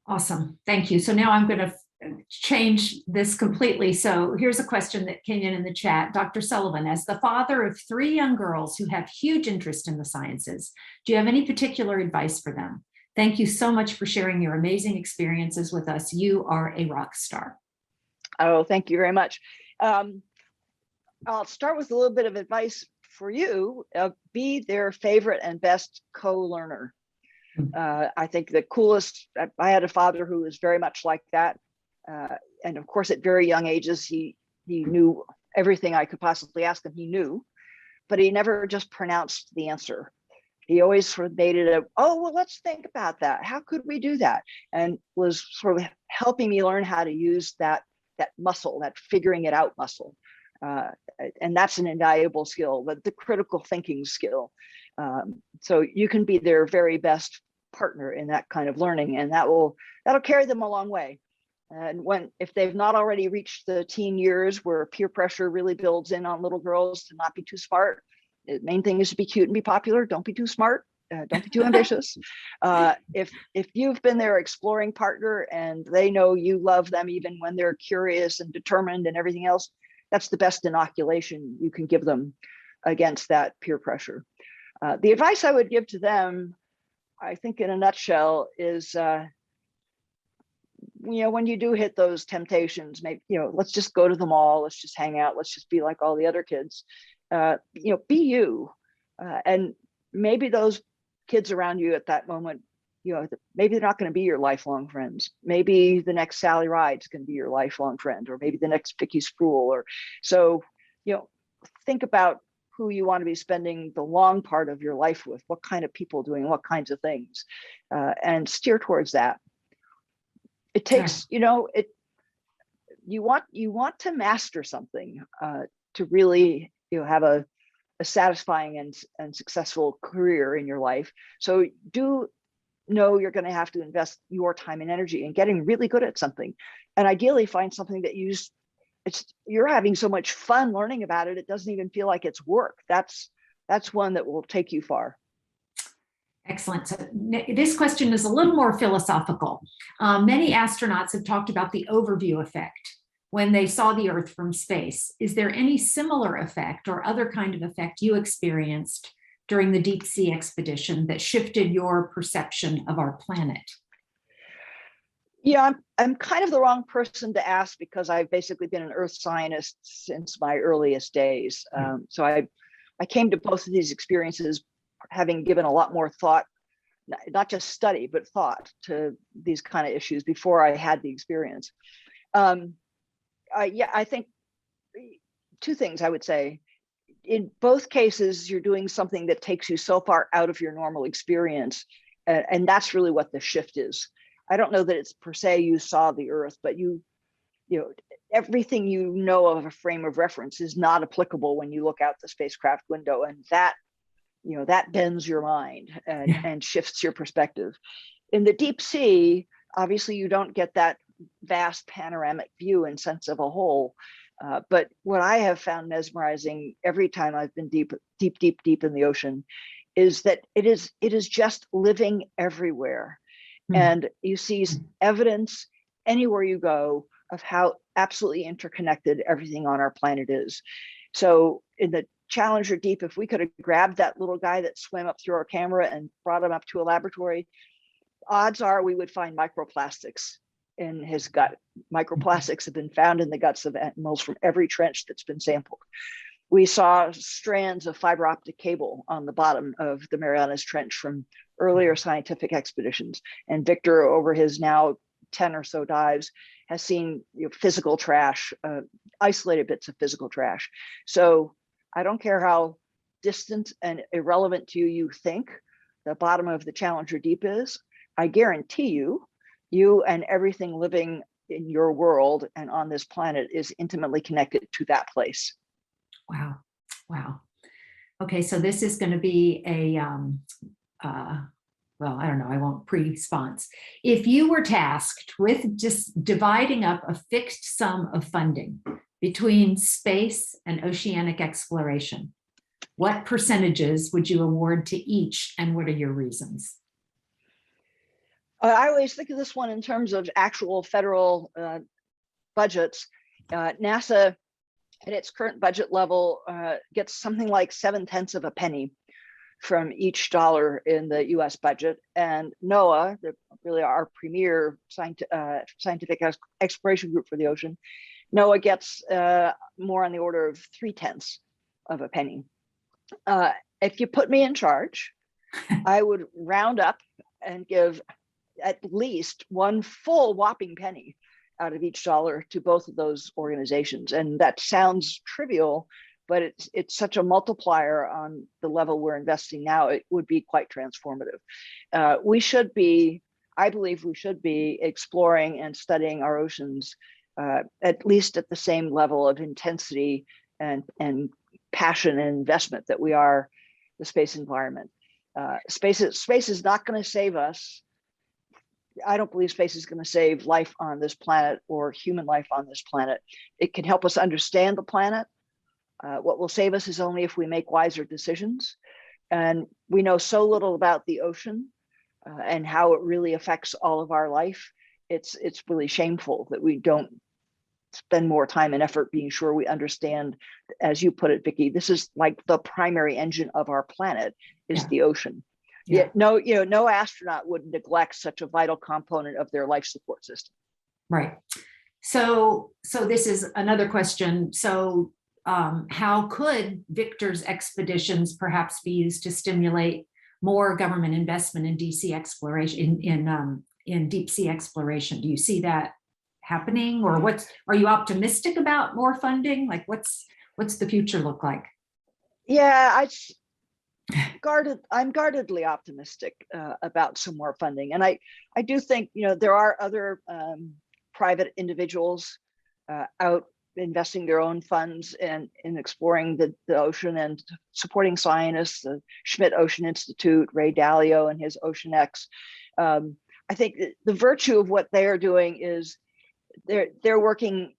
Awesome, thank you. So now I'm going to change this completely. So here's a question that came in the chat. Dr. Sullivan, as the father of 3 young girls who have huge interest in the sciences, do you have any particular advice for them? Thank you so much for sharing your amazing experiences with us. You are a rock star. Oh, thank you very much. I'll start with a little bit of advice for you. Be their favorite and best co-learner. I think the coolest, I had a father who was very much like that. And of course, at very young ages, he knew everything I could possibly ask him, he knew, but he never just pronounced the answer. He always sort of made it let's think about that. How could we do that? And was sort of helping me learn how to use that muscle, that figuring it out muscle. And that's an invaluable skill, but the critical thinking skill. So you can be their very best partner in that kind of learning, and that'll carry them a long way. And if they've not already reached the teen years where peer pressure really builds in on little girls to not be too smart, the main thing is to be cute and be popular. Don't be too smart. Don't be too ambitious. If you've been their exploring partner and they know you love them even when they're curious and determined and everything else, that's the best inoculation you can give them against that peer pressure. The advice I would give to them, I think in a nutshell, is when you do hit those temptations, maybe let's just go to the mall, let's just hang out, let's just be like all the other kids. Be you, and maybe those kids around you at that moment, maybe they're not going to be your lifelong friends. Maybe the next Sally Ride's going to be your lifelong friend, or maybe the next Vicki Sproul. Or so, think about who you want to be spending the long part of your life with. What kind of people doing what kinds of things, and steer towards that. It takes, you want to master something to really have a satisfying and successful career in your life. So do know you're going to have to invest your time and energy in getting really good at something, and ideally find something that you're having so much fun learning about it, it doesn't even feel like it's work. That's one that will take you far. Excellent. So this question is a little more philosophical. Many astronauts have talked about the overview effect when they saw the Earth from space. Is there any similar effect or other kind of effect you experienced during the deep sea expedition that shifted your perception of our planet? Yeah, I'm kind of the wrong person to ask because I've basically been an Earth scientist since my earliest days. So I came to both of these experiences having given a lot more thought, not just study, but thought to these kind of issues before I had the experience. I think 2 things I would say. In both cases, you're doing something that takes you so far out of your normal experience. And that's really what the shift is. I don't know that it's per se you saw the Earth, but everything you know of a frame of reference is not applicable when you look out the spacecraft window. And that bends your mind and shifts your perspective. In the deep sea, obviously you don't get that vast panoramic view and sense of a whole. But what I have found mesmerizing every time I've been deep in the ocean is that it is just living everywhere. And you see evidence anywhere you go of how absolutely interconnected everything on our planet is. So in the Challenger Deep, if we could have grabbed that little guy that swam up through our camera and brought him up to a laboratory, odds are we would find microplastics in his gut. Microplastics have been found in the guts of animals from every trench that's been sampled. We saw strands of fiber optic cable on the bottom of the Marianas Trench from earlier scientific expeditions. And Victor, over his now 10 or so dives, has seen physical trash, isolated bits of physical trash. So I don't care how distant and irrelevant to you think the bottom of the Challenger Deep is, I guarantee you, you and everything living in your world and on this planet is intimately connected to that place. Wow. Wow. Okay, so this is going to be a, well, I don't know, I won't pre-response. If you were tasked with just dividing up a fixed sum of funding between space and oceanic exploration, what percentages would you award to each, and what are your reasons? I always think of this one in terms of actual federal budgets. NASA, at its current budget level, gets something like 7/10 of a penny from each dollar in the US budget. And NOAA, really our premier scientific exploration group for the ocean, NOAA gets more on the order of 3/10 of a penny. If you put me in charge, I would round up and give at least one full whopping penny out of each dollar to both of those organizations. And that sounds trivial, but it's such a multiplier on the level we're investing now. It would be quite transformative. We should be, I believe we should be exploring and studying our oceans at least at the same level of intensity and passion and investment that we are the space environment. Space is not going to save us. I don't believe space is going to save life on this planet or human life on this planet. It can help us understand the planet. What will save us is only if we make wiser decisions. And we know so little about the ocean and how it really affects all of our life. It's really shameful that we don't spend more time and effort being sure we understand, as you put it, Vicki, this is like the primary engine of our planet is the ocean. Yeah. No astronaut would neglect such a vital component of their life support system. Right. So this is another question. So how could Victor's expeditions perhaps be used to stimulate more government investment in deep sea exploration, in deep sea exploration? Do you see that happening, or are you optimistic about more funding? Like what's the future look like? Yeah, I'm guardedly optimistic about some more funding. And I do think, there are other private individuals out investing their own funds in exploring the ocean and supporting scientists, the Schmidt Ocean Institute, Ray Dalio and his Ocean X. I think the virtue of what they are doing is they're working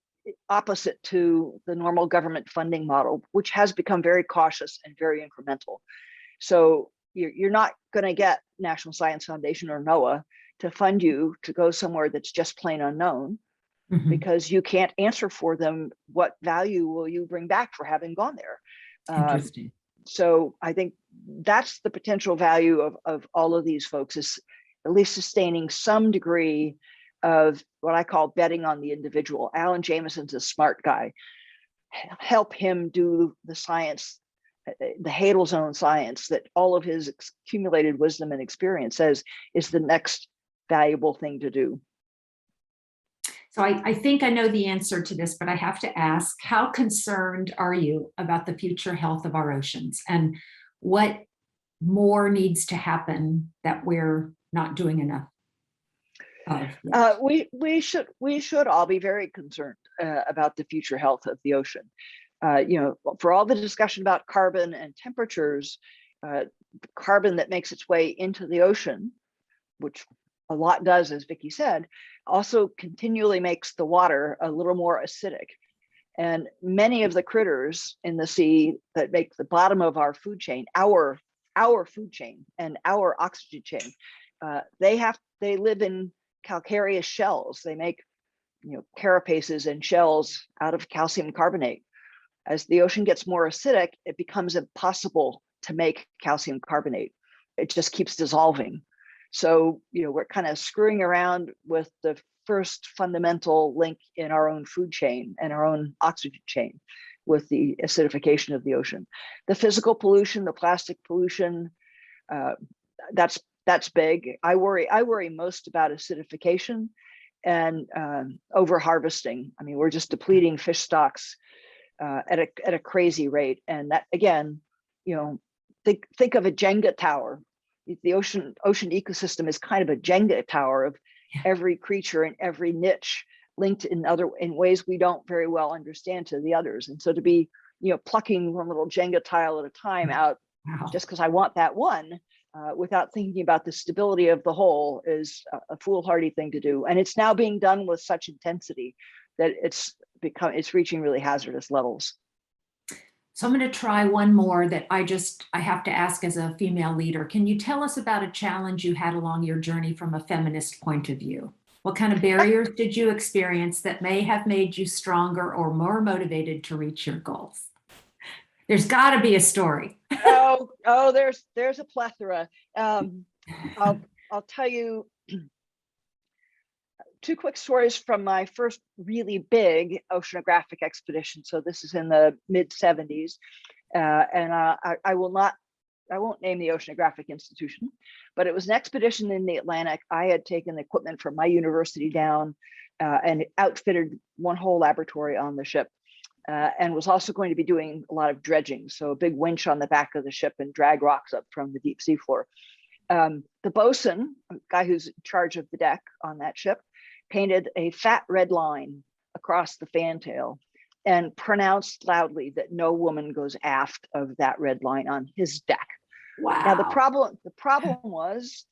opposite to the normal government funding model, which has become very cautious and very incremental. So you're not going to get National Science Foundation or NOAA to fund you to go somewhere that's just plain unknown, because you can't answer for them. What value will you bring back for having gone there? Interesting. So I think that's the potential value of all of these folks, is at least sustaining some degree of what I call betting on the individual. Alan Jameson's a smart guy. Help him do the science, the Hadel Zone science that all of his accumulated wisdom and experience says is the next valuable thing to do. So I think I know the answer to this, but I have to ask, how concerned are you about the future health of our oceans, and what more needs to happen that we're not doing enough of? We should all be very concerned about the future health of the ocean. For all the discussion about carbon and temperatures, carbon that makes its way into the ocean, which a lot does, as Vicki said, also continually makes the water a little more acidic. And many of the critters in the sea that make the bottom of our food chain, our food chain and our oxygen chain, they live in calcareous shells. They make, carapaces and shells out of calcium carbonate. As the ocean gets more acidic, it becomes impossible to make calcium carbonate. It just keeps dissolving. So, we're kind of screwing around with the first fundamental link in our own food chain and our own oxygen chain with the acidification of the ocean. The physical pollution, the plastic pollution, that's big. I worry most about acidification and over harvesting. I mean, we're just depleting fish stocks at a crazy rate. And that, again, think of a Jenga tower. The ocean ecosystem is kind of a Jenga tower of every creature and every niche linked in ways we don't very well understand to the others. And so to be, plucking one little Jenga tile at a time out just because I want that one, without thinking about the stability of the whole, is a foolhardy thing to do. And it's now being done with such intensity that it's reaching really hazardous levels. So I'm going to try one more that I have to ask as a female leader. Can you tell us about a challenge you had along your journey from a feminist point of view? What kind of barriers did you experience that may have made you stronger or more motivated to reach your goals? There's got to be a story. There's a plethora. I'll tell you two quick stories from my first really big oceanographic expedition. So this is in the mid 70s, and I won't name the oceanographic institution, but it was an expedition in the Atlantic. I had taken the equipment from my university down and outfitted one whole laboratory on the ship, and was also going to be doing a lot of dredging. So a big winch on the back of the ship and drag rocks up from the deep sea floor. The bosun, a guy who's in charge of the deck on that ship, painted a fat red line across the fantail and pronounced loudly that no woman goes aft of that red line on his deck. Wow. Now the problem was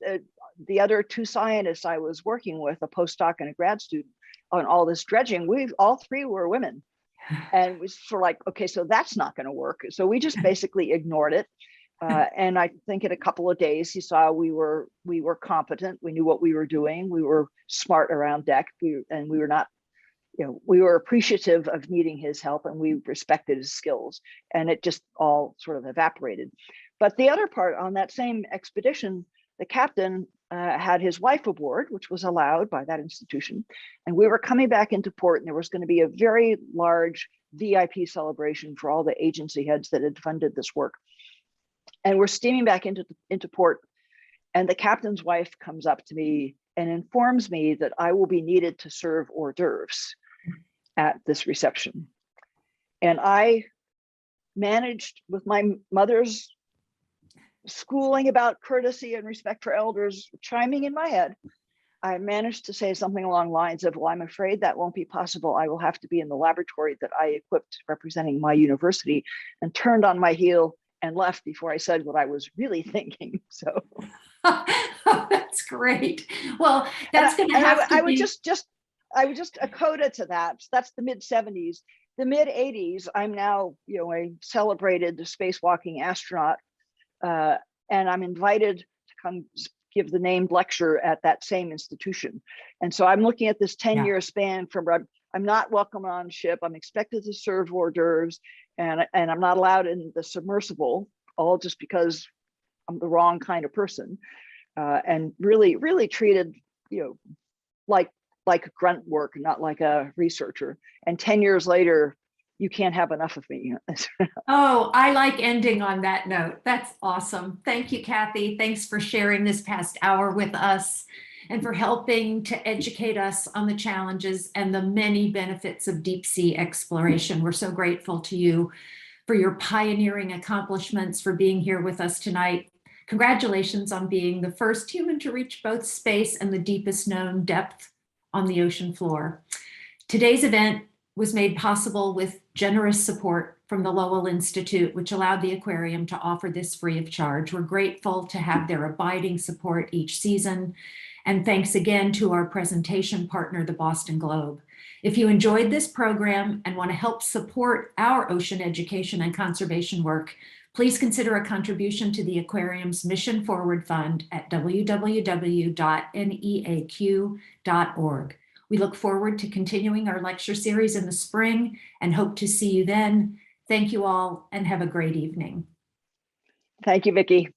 the other two scientists I was working with, a postdoc and a grad student, on all this dredging, all three were women. And it was sort of like, okay, so that's not going to work. So we just basically ignored it. And I think in a couple of days, he saw we were competent. We knew what we were doing. We were smart around deck. We were not, we were appreciative of needing his help, and we respected his skills. And it just all sort of evaporated. But the other part, on that same expedition, the captain had his wife aboard, which was allowed by that institution. And we were coming back into port, and there was going to be a very large VIP celebration for all the agency heads that had funded this work. And we're steaming back into port, and the captain's wife comes up to me and informs me that I will be needed to serve hors d'oeuvres at this reception. And I managed, with my mother's schooling about courtesy and respect for elders chiming in my head, I managed to say something along the lines of, well, I'm afraid that won't be possible. I will have to be in the laboratory that I equipped representing my university, and turned on my heel and left before I said what I was really thinking. So that's great. Well, that's going to have to I would just a coda to that. That's the mid 70s. The mid 80s, I'm now, a celebrated spacewalking astronaut, and I'm invited to come give the named lecture at that same institution. And so I'm looking at this 10-year span from I'm not welcome on ship. I'm expected to serve hors d'oeuvres, and I'm not allowed in the submersible, all just because I'm the wrong kind of person, and really treated, like grunt work, not like a researcher. And 10 years later, you can't have enough of me. Oh, I like ending on that note. That's awesome. Thank you, Kathy. Thanks for sharing this past hour with us, and for helping to educate us on the challenges and the many benefits of deep sea exploration. We're so grateful to you for your pioneering accomplishments, for being here with us tonight. Congratulations on being the first human to reach both space and the deepest known depth on the ocean floor. Today's event was made possible with generous support from the Lowell Institute, which allowed the aquarium to offer this free of charge. We're grateful to have their abiding support each season. And thanks again to our presentation partner, the Boston Globe. If you enjoyed this program and want to help support our ocean education and conservation work, Please consider a contribution to the aquarium's Mission Forward Fund at www.neaq.org. We look forward to continuing our lecture series in the spring and hope to see you then. Thank you all and have a great evening. Thank you, Vicki.